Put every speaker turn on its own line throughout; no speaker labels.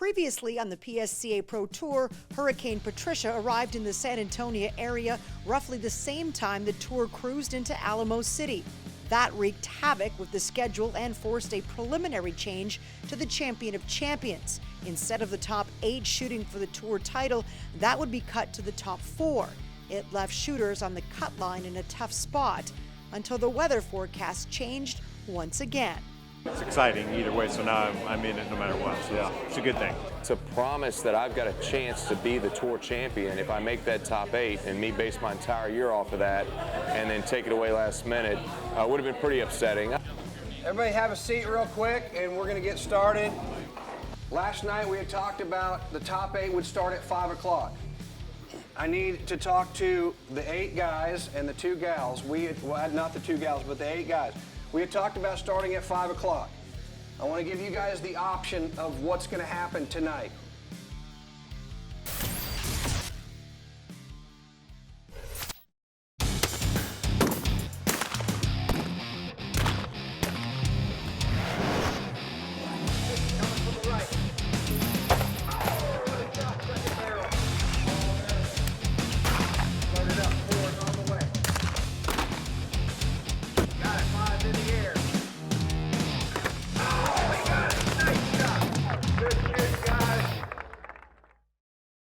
Previously on the PSCA Pro Tour, Hurricane Patricia arrived in the San Antonio area roughly the same time the tour cruised into Alamo City. That wreaked havoc with the schedule and forced a preliminary change to the Champion of Champions. Instead of the top 8 shooting for the tour title, that would be cut to the top 4. It left shooters on the cut line in a tough spot until the weather forecast changed once again.
It's exciting either way, so now I'm in it no matter what, so it's a good thing.
It's a promise that I've got a chance to be the tour champion if I make that top 8, and me base my entire year off of that and then take it away last minute would have been pretty upsetting.
Everybody have a seat real quick and we're going to get started. Last night we had talked about the top 8 would start at 5 o'clock. I need to talk to the 8 guys and the 2 gals. Not the 2 gals, but the 8 guys. We had talked about starting at 5 o'clock. I want to give you guys the option of what's going to happen tonight.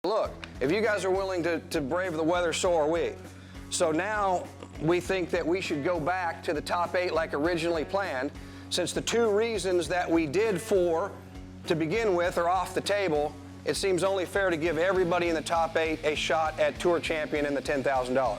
Look, if you guys are willing to brave the weather, so are we. So now we think that we should go back to the top 8 like originally planned, since the 2 reasons that we did 4 to begin with are off the table. It seems only fair to give everybody in the top 8 a shot at Tour Champion and the $10,000.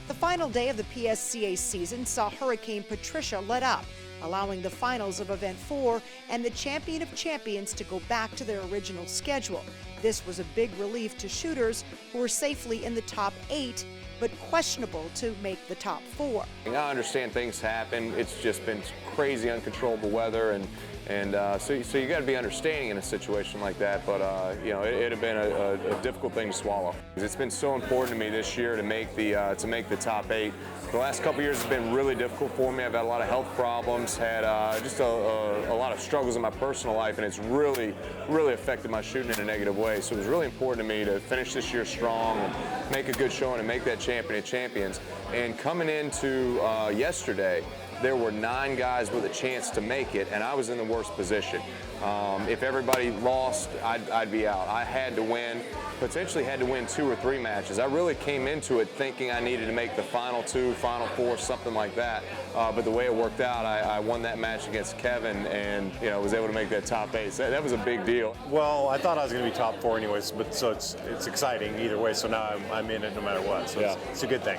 The final day of the PSCA season saw Hurricane Patricia let up, allowing the finals of Event 4 and the Champion of Champions to go back to their original schedule. This was a big relief to shooters who were safely in the top 8, but questionable to make the top 4.
I understand things happen. It's just been crazy, uncontrollable weather, and so you got to be understanding in a situation like that. But you know, it'd have been a difficult thing to swallow. It's been so important to me this year to make the top 8. The last couple years have been really difficult for me. I've had a lot of health problems, had just a lot of struggles in my personal life, and it's really affected my shooting in a negative way. So it was really important to me to finish this year strong and make a good showing and make that Champion of Champions. And coming into yesterday, there were 9 guys with a chance to make it, and I was in the worst position. If everybody lost, I'd be out. I had to win, potentially had to win 2 or 3 matches. I really came into it thinking I needed to make the final 2, final 4, something like that. But the way it worked out, I won that match against Kevin, and was able to make that top 8. So that was a big deal.
Well, I thought I was going to be top 4 anyways, but so it's exciting either way, so now I'm in it no matter what, so it's a good thing.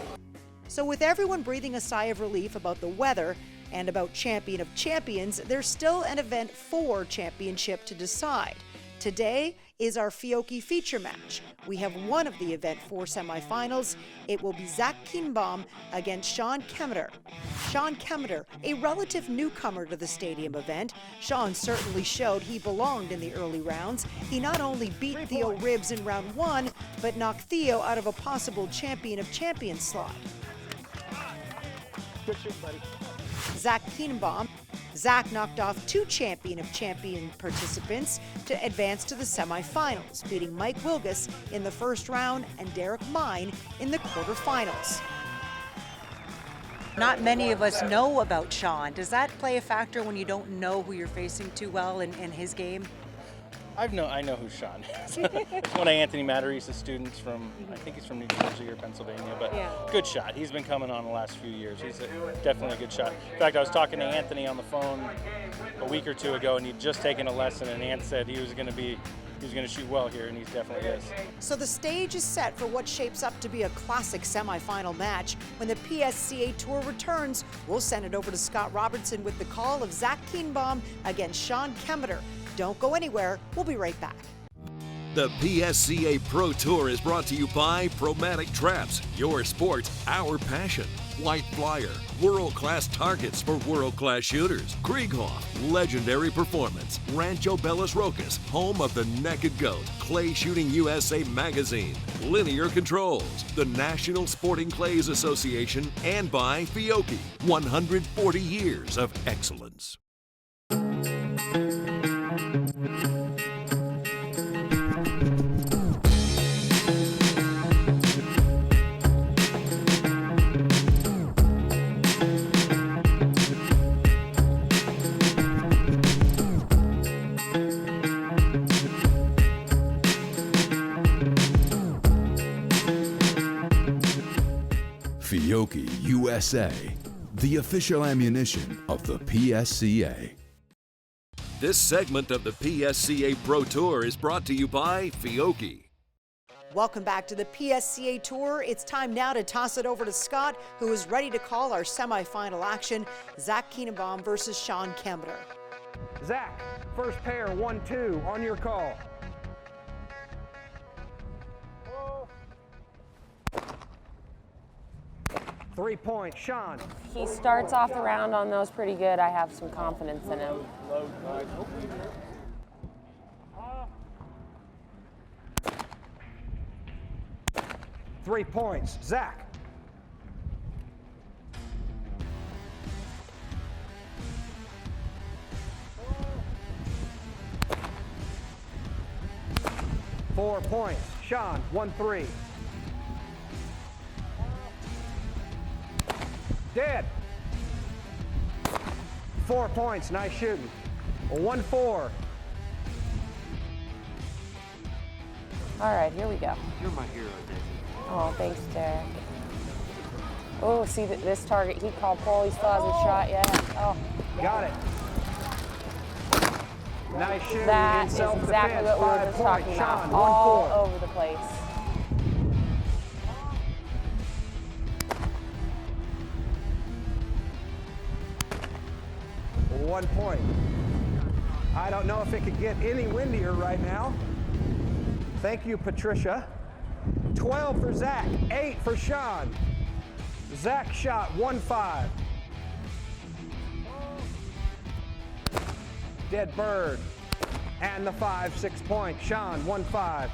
So with everyone breathing a sigh of relief about the weather and about Champion of Champions, there's still an Event 4 championship to decide. Today is our Fiocchi feature match. We have one of the Event 4 semifinals. It will be Zach Kienbaum against Sean Kemper. Sean Kemper, a relative newcomer to the stadium event. Sean certainly showed he belonged in the early rounds. He not only beat Theo Ribbs in round 1, but knocked Theo out of a possible Champion of Champions slot.
Good shoot, buddy.
Zach Kienbaum. Zach knocked off 2 Champion of Champion participants to advance to the semifinals, beating Mike Wilgus in the first round and Derek Mine in the quarterfinals. Not many of us know about Sean. Does that play a factor when you don't know who you're facing too well in his game?
I know who Sean is. It's one of Anthony Matteris's students from, I think he's from New Jersey or Pennsylvania, but good shot. He's been coming on the last few years. He's definitely a good shot. In fact, I was talking to Anthony on the phone a week or 2 ago, and he'd just taken a lesson, and Ant said he was going to shoot well here, and he definitely is.
So the stage is set for what shapes up to be a classic semifinal match. When the PSCA Tour returns, we'll send it over to Scott Robertson with the call of Zach Kienbaum against Sean Kemper. Don't go anywhere. We'll be right back.
The PSCA Pro Tour is brought to you by Promatic Traps, your sport, our passion. White Flyer, world-class targets for world-class shooters. Krieghoff, legendary performance. Rancho Belas Rocas, home of the Naked Goat. Clay Shooting USA Magazine. Linear Controls, the National Sporting Clays Association, and by Fiocchi, 140 years of excellence.
Fiocchi USA, the official ammunition of the PSCA.
This segment of the PSCA Pro Tour is brought to you by Fiocchi.
Welcome back to the PSCA Tour. It's time now to toss it over to Scott, who is ready to call our semifinal action, Zach Kienenbaum versus Sean Kemper.
Zach, first pair, 1-2, on your call. Oh. 3 points, Sean.
He starts off the round on those pretty good. I have some confidence in him.
3 points, Zach. Four points, Sean, 1-3. Dead. 4 points, nice shooting. 1-4.
All right, here we go.
You're my hero, Daisy.
Oh, thanks, Derek. Oh, see this target, he called pull, he still hasn't shot yet. Oh.
Got it. Nice shooting.
That is exactly what we were just talking about. All over the place.
One point. I don't know if it could get any windier right now. Thank you, Patricia. 12 for Zach, 8 for Sean. Zach shot 1-5. Dead bird. And the 5, 6 points. Sean, 1-5.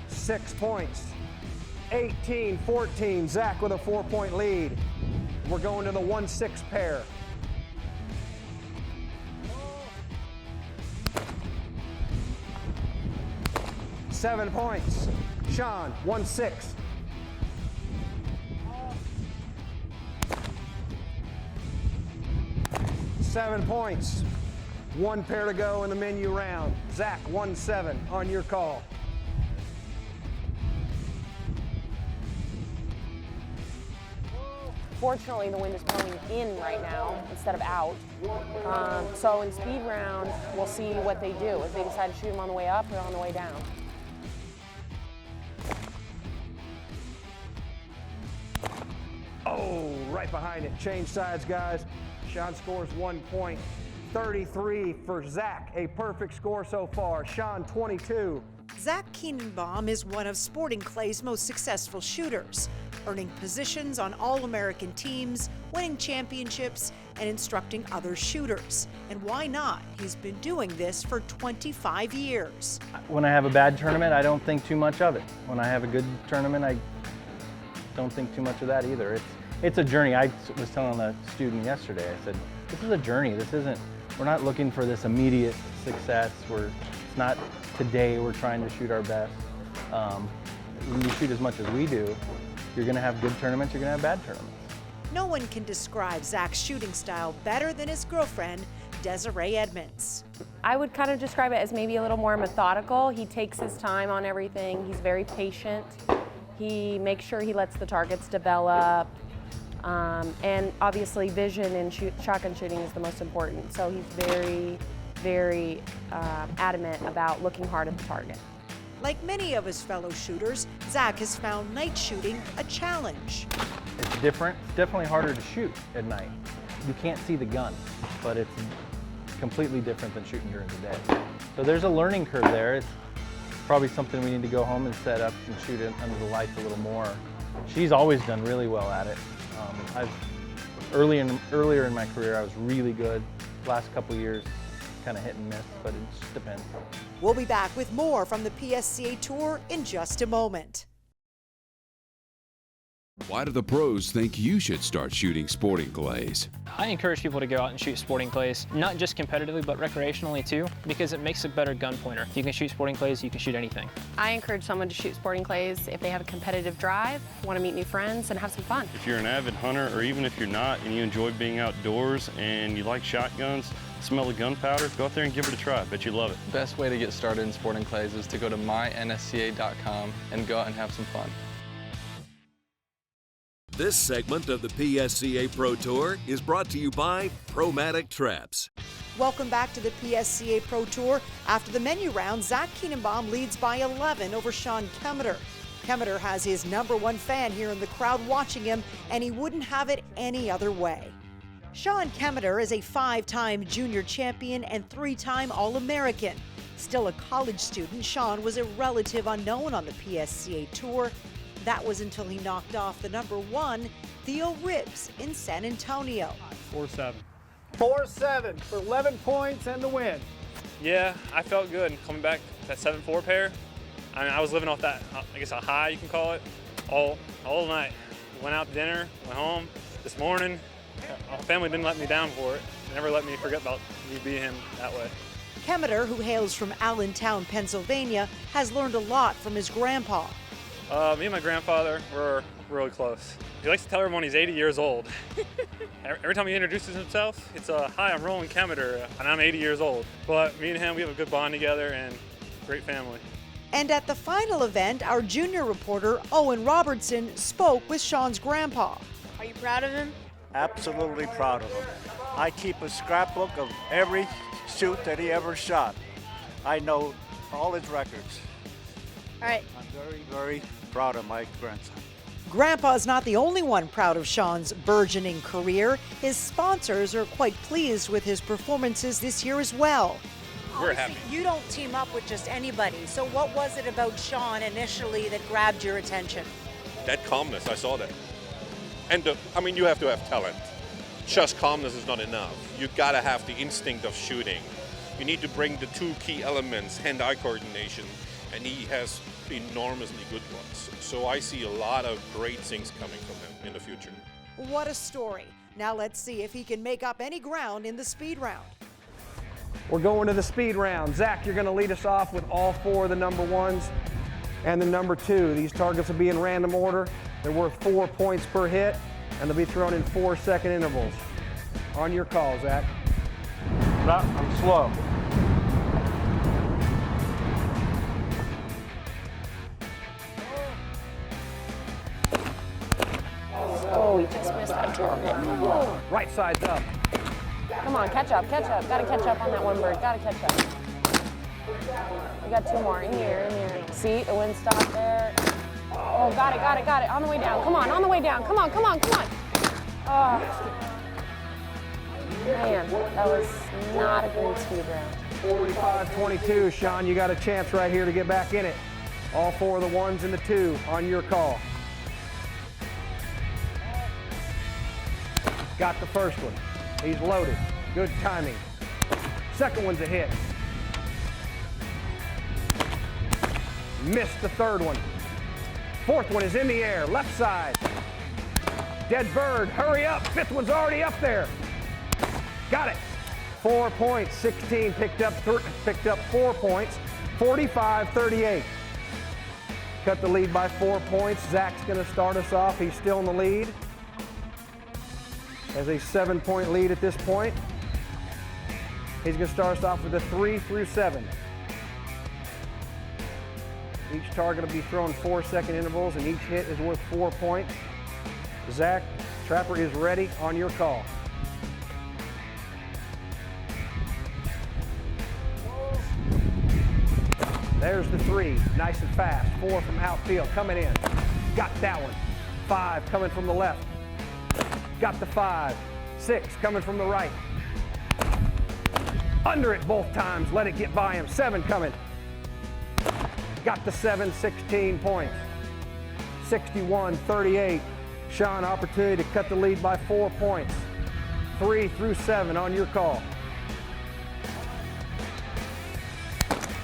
Six points. 18-14. Zach with a 4-point lead. We're going to the 1-6 pair. Seven points. Sean, 1-6. Seven points. One pair to go in the menu round. Zach, 1-7 on your call.
Fortunately, the wind is blowing in right now instead of out. So in speed round, we'll see what they do. If they decide to shoot them on the way up or on the way down.
Oh, right behind it. Change sides, guys. Sean scores 1 point. 33 for Zach. A perfect score so far. Sean, 22.
Zach Kienenbaum is one of Sporting Clay's most successful shooters, earning positions on All-American teams, winning championships, and instructing other shooters. And why not? He's been doing this for 25 years.
When I have a bad tournament, I don't think too much of it. When I have a good tournament, I don't think too much of that either. It's a journey. I was telling a student yesterday, I said, this is a journey. We're not looking for this immediate success. It's not today we're trying to shoot our best. When you shoot as much as we do, you're gonna have good tournaments, you're gonna have bad tournaments.
No one can describe Zach's shooting style better than his girlfriend, Desiree Edmonds.
I would kind of describe it as maybe a little more methodical. He takes his time on everything. He's very patient. He makes sure he lets the targets develop. And obviously vision in shotgun shooting is the most important. So he's very, very adamant about looking hard at the target.
Like many of his fellow shooters, Zach has found night shooting a challenge.
It's different. It's definitely harder to shoot at night. You can't see the gun, but it's completely different than shooting during the day. So there's a learning curve there. It's probably something we need to go home and set up and shoot it under the lights a little more. She's always done really well at it. Earlier in my career, I was really good. Last couple years, kind of hit and miss, but it just depends.
We'll be back with more from the PSCA Tour in just a moment.
Why do the pros think you should start shooting sporting clays?
I encourage people to go out and shoot sporting clays, not just competitively, but recreationally too, because it makes a better gun pointer. If you can shoot sporting clays, you can shoot anything.
I encourage someone to shoot sporting clays if they have a competitive drive, want to meet new friends, and have some fun.
If you're an avid hunter, or even if you're not and you enjoy being outdoors and you like shotguns,
smell the gunpowder, go out there and give it a try. I bet you love it.
Best way to get started in sporting clays is to go to mynsca.com and go out and have some fun.
This segment of the PSCA Pro Tour is brought to you by Promatic Traps.
Welcome back to the PSCA Pro Tour. After the menu round, Zach Keenenbaum leads by 11 over Sean Kemper. Kemper has his #1 fan here in the crowd watching him, and he wouldn't have it any other way. Sean Kemper is a 5-time junior champion and 3-time All-American. Still a college student, Sean was a relative unknown on the PSCA Tour. That was until he knocked off the #1, Theo Ribbs, in San Antonio.
4-7.
4-7 for 11 points and the win.
Yeah, I felt good coming back that 7-4 pair. I mean, I was living off that, I guess a high you can call it, all night. Went out to dinner, went home. This morning, my family didn't let me down for it. They never let me forget about me being him that way.
Kemper, who hails from Allentown, Pennsylvania, has learned a lot from his grandpa.
Me and my grandfather were really close. He likes to tell everyone he's 80 years old. Every time he introduces himself, it's hi, I'm Roland Kemper, and I'm 80 years old. But me and him, we have a good bond together and great family.
And at the final event, our junior reporter, Owen Robertson, spoke with Sean's grandpa.
Are you proud of him?
Absolutely proud of him. I keep a scrapbook of every shoot that he ever shot. I know all his records.
All right.
I'm very, very proud of my grandson.
Grandpa's not the only one proud of Sean's burgeoning career. His sponsors are quite pleased with his performances this year as well.
We're happy.
You don't team up with just anybody. So what was it about Sean initially that grabbed your attention?
That calmness, I saw that. And you have to have talent. Just calmness is not enough. You gotta have the instinct of shooting. You need to bring the 2 key elements, hand-eye coordination, and he has enormously good ones. So I see a lot of great things coming from him in the future.
What a story. Now let's see if he can make up any ground in the speed round.
We're going to the speed round. Zach, you're going to lead us off with all 4 of the #1s and the #2. These targets will be in random order. They're worth 4 points per hit, and they'll be thrown in 4-second intervals. On your call, Zach.
No, I'm slow.
Oh, he just missed that target. Oh.
Right side's up.
Come on, catch up, catch up. Gotta catch up on that one bird. Gotta catch up. We got 2 more. In here. See, the wind stopped there. Oh, got it. On the way down. Come on, on the way down. Come on. Oh. Man, that was not a good speed round.
45-22, Sean, you got a chance right here to get back in it. All 4 of the 1s and the 2 on your call. Got the first one. He's loaded. Good timing. Second one's a hit. Missed the third one. Fourth one is in the air, left side. Dead bird, hurry up. Fifth one's already up there. Got it. 4 points, 16 picked up 4 points, 45-38. Cut the lead by 4 points. Zach's gonna start us off. He's still in the lead. Has a 7-point lead at this point. He's going to start us off with a 3 through 7. Each target will be thrown 4-second intervals, and each hit is worth 4 points. Zach, Trapper is ready. On your call. There's the 3, nice and fast. 4 from outfield, coming in. Got that one. 5 coming from the left. Got the 5. 6 coming from the right. Under it both times, let it get by him. 7 coming. Got the 7, 16 points. 61-38. Sean, opportunity to cut the lead by 4 points. 3 through 7 on your call.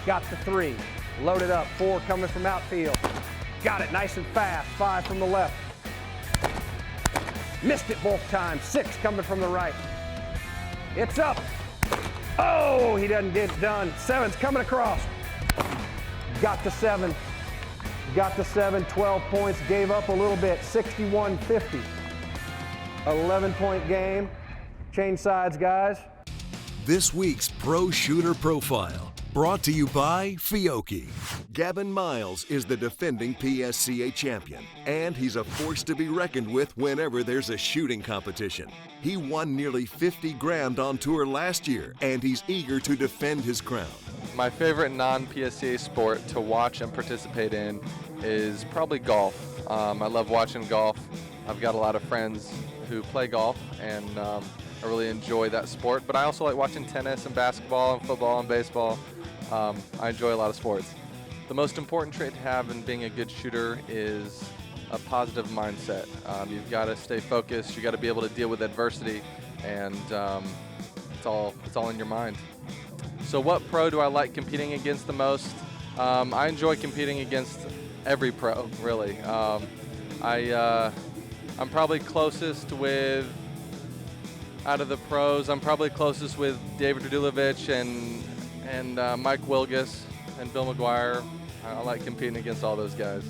Got the 3. Loaded up. 4 coming from outfield. Got it nice and fast. 5 from the left. Missed it both times. 6 coming from the right. It's up. Oh, he doesn't get it done. 7's coming across. Got the 7. Got the 7, 12 points. Gave up a little bit. 61-50. 11-point game. Change sides, guys.
This week's Pro Shooter Profile, brought to you by Fiocchi. Gavin Miles is the defending PSCA champion, and he's a force to be reckoned with whenever there's a shooting competition. He won nearly 50 grand on tour last year, and he's eager to defend his crown.
My favorite non-PSCA sport to watch and participate in is probably golf. I love watching golf. I've got a lot of friends who play golf, and I really enjoy that sport. But I also like watching tennis and basketball and football and baseball. I enjoy a lot of sports. The most important trait to have in being a good shooter is a positive mindset. You've got to stay focused. You've got to be able to deal with adversity, and it's all in your mind. So what pro do I like competing against the most? I enjoy competing against every pro, really. I'm probably closest with, out of the pros, I'm probably closest with David Radulovic and Mike Wilgus and Bill McGuire. I like competing against all those guys.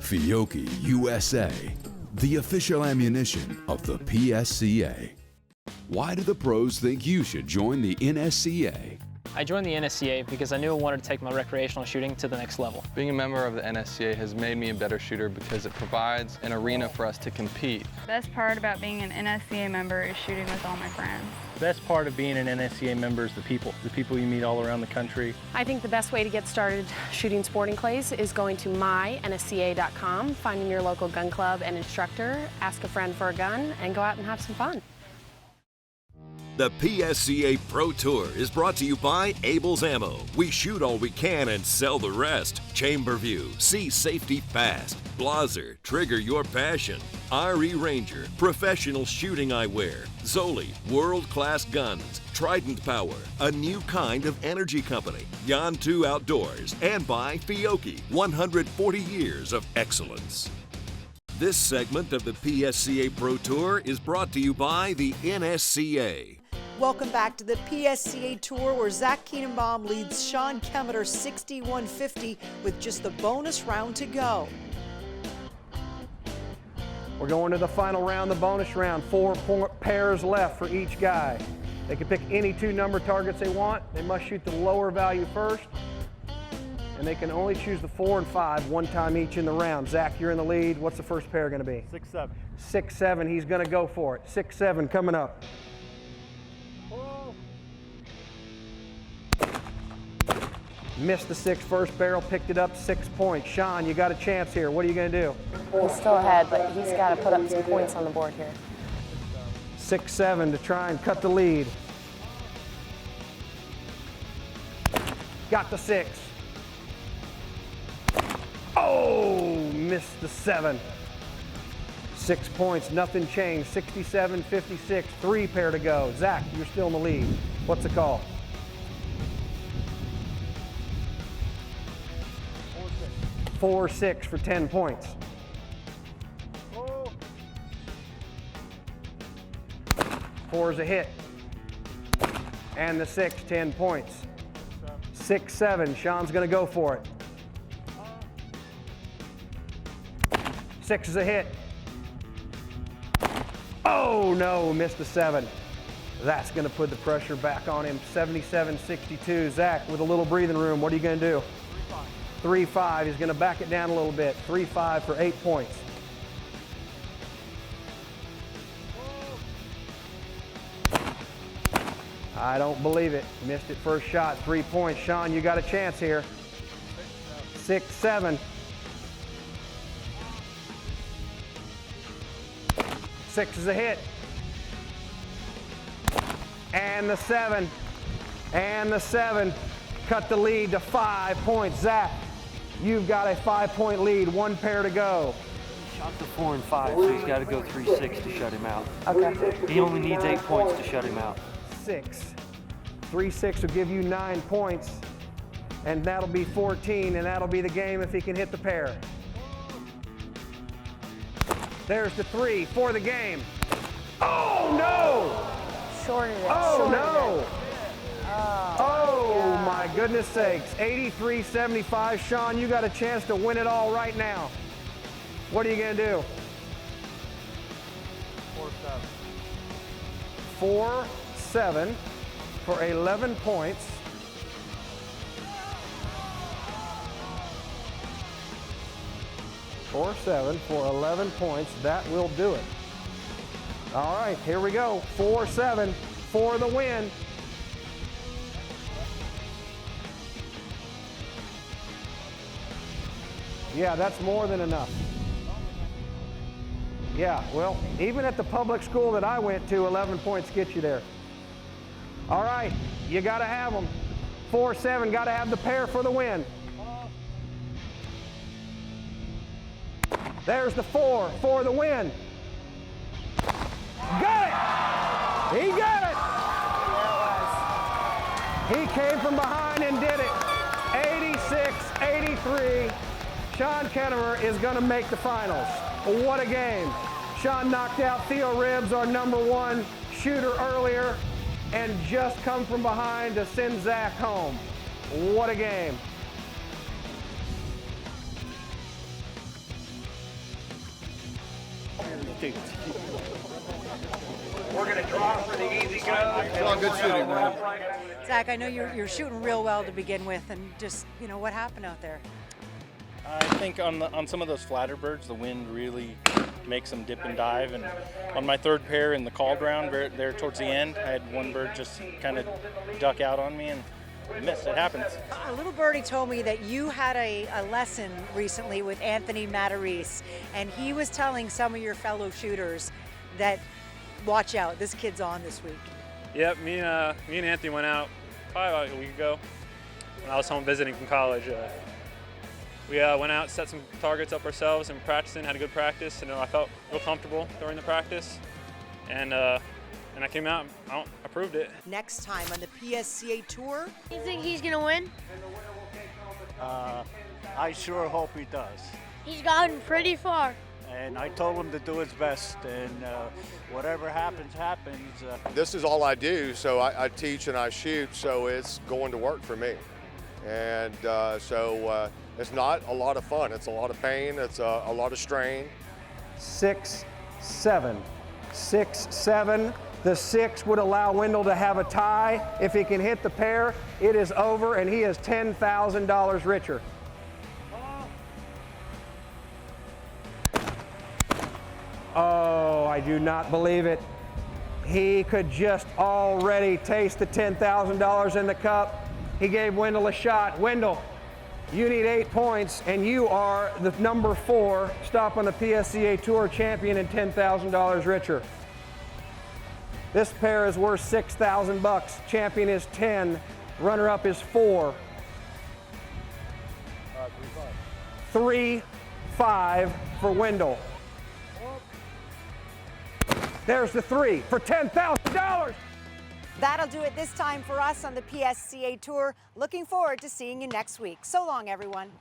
Fiocchi USA, the official ammunition of the PSCA. Why do the pros think you should join the NSCA?
I joined the NSCA because I knew I wanted to take my recreational shooting to the next level.
Being a member of the NSCA has made me a better shooter because it provides an arena for us to compete.
The best part about being an NSCA member is shooting with all my friends.
The best part of being an NSCA member is the people you meet all around the country.
I think the best way to get started shooting sporting clays is going to mynsca.com, finding your local gun club and instructor, ask a friend for a gun, and go out and have some fun.
The PSCA Pro Tour is brought to you by Abel's Ammo. We shoot all we can and sell the rest. Chamberview, see safety fast. Blaser, trigger your passion. RE Ranger, professional shooting eyewear. Zoli, world-class guns. Trident Power, a new kind of energy company. Yan2 Outdoors, and by Fiocchi, 140 years of excellence. This segment of the PSCA Pro Tour is brought to you by the NSCA.
Welcome back to the PSCA Tour, where Zach Keenenbaum leads Sean Kemper 61-50 with just the bonus round to go.
We're going to the final round, the bonus round. 4 pairs left for each guy. They can pick any 2 number targets they want. They must shoot the lower value first. And they can only choose the 4 and 5 one time each in the round. Zach, you're in the lead. What's the first pair going to be?
6-7.
6-7. He's going to go for it. 6-7 coming up. Missed the 6 first barrel, picked it up 6 points. Sean, you got a chance here. What are you going to do?
He's still ahead, but he's got to put up some points on the board here.
6-7 to try and cut the lead. Got the 6. Oh, missed the 7. 6 points, nothing changed. 67-56, 3 pair to go. Zach, you're still in the lead. What's the call? 4-6 for 10 points. 4 is a hit. And the 6, 10 points. 6-7, Sean's gonna go for it. 6 is a hit. Oh no, missed the 7. That's gonna put the pressure back on him. 77-62, Zach with a little breathing room, what are you gonna do? 3-5, he's gonna back it down a little bit. 3-5 for 8 points. I don't believe it. Missed it first shot, 3 points. Sean, you got a chance here. 6-7. 6 is a hit. And the 7. And the 7. Cut the lead to 5 points. Zach, you've got a 5-point lead. 1 pair to go.
Shot the 4 and 5, so he's got to go 3-6 to shut him out.
Okay.
He only needs 8 points to shut him out.
6. 3-6 will give you 9 points. and that'll be 14, and that'll be the game if he can hit the pair. There's the 3 for the game. Oh, no!
Shorted it.
Oh,
shorted
no!
It.
Oh, my goodness sakes. 83-75. Sean, you got a chance to win it all right now. What are you going to do? 4-7. 4-7 for 11 points. For 11 points. That will do it. All right, here we go. 4-7 for the win. Yeah, that's more than enough. Yeah, well, even at the public school that I went to, 11 points get you there. All right, you got to have them. 4-7, got to have the pair for the win. There's the 4 for the win. Got it! He got it! He came from behind and did it. 86-83. Sean Kemper is going to make the finals. What a game. Sean knocked out Theo Ribbs, our #1 shooter earlier, and just come from behind to send Zach home. What a game. We're going to draw for the easy go.
It's all good shooting, man.
Zach, I know you're shooting real well to begin with, and just, what happened out there?
I think on some of those flatter birds, the wind really makes them dip and dive. And on my third pair in the called round, there towards the end, I had one bird just kind of duck out on me and missed. It happens.
A little birdie told me that you had a lesson recently with Anthony Matarese, and he was telling some of your fellow shooters that, watch out, this kid's on this week.
Yep, me and Anthony went out probably about a week ago when I was home visiting from college. We went out, set some targets up ourselves and practicing, had a good practice, and I felt real comfortable during the practice. And I came out, I proved it.
Next time on the PSCA Tour.
You think he's going to win?
I sure hope he does.
He's gotten pretty far.
And I told him to do his best, and whatever happens, happens.
This is all I do, so I teach and I shoot, so it's going to work for me. And so it's not a lot of fun. It's a lot of pain. It's a lot of strain.
6-7. 6-7. The 6 would allow Wendell to have a tie. If he can hit the pair, it is over, and he is $10,000 richer. Oh, I do not believe it. He could just already taste the $10,000 in the cup. He gave Wendell a shot. Wendell, you need 8 points, and you are the #4 stop on the PSCA Tour champion and $10,000 richer. This pair is worth $6,000. Champion is 10. Runner-up is 4. 3-5 for Wendell. There's the 3 for $10,000.
That'll do it this time for us on the PSCA Tour. Looking forward to seeing you next week. So long, everyone.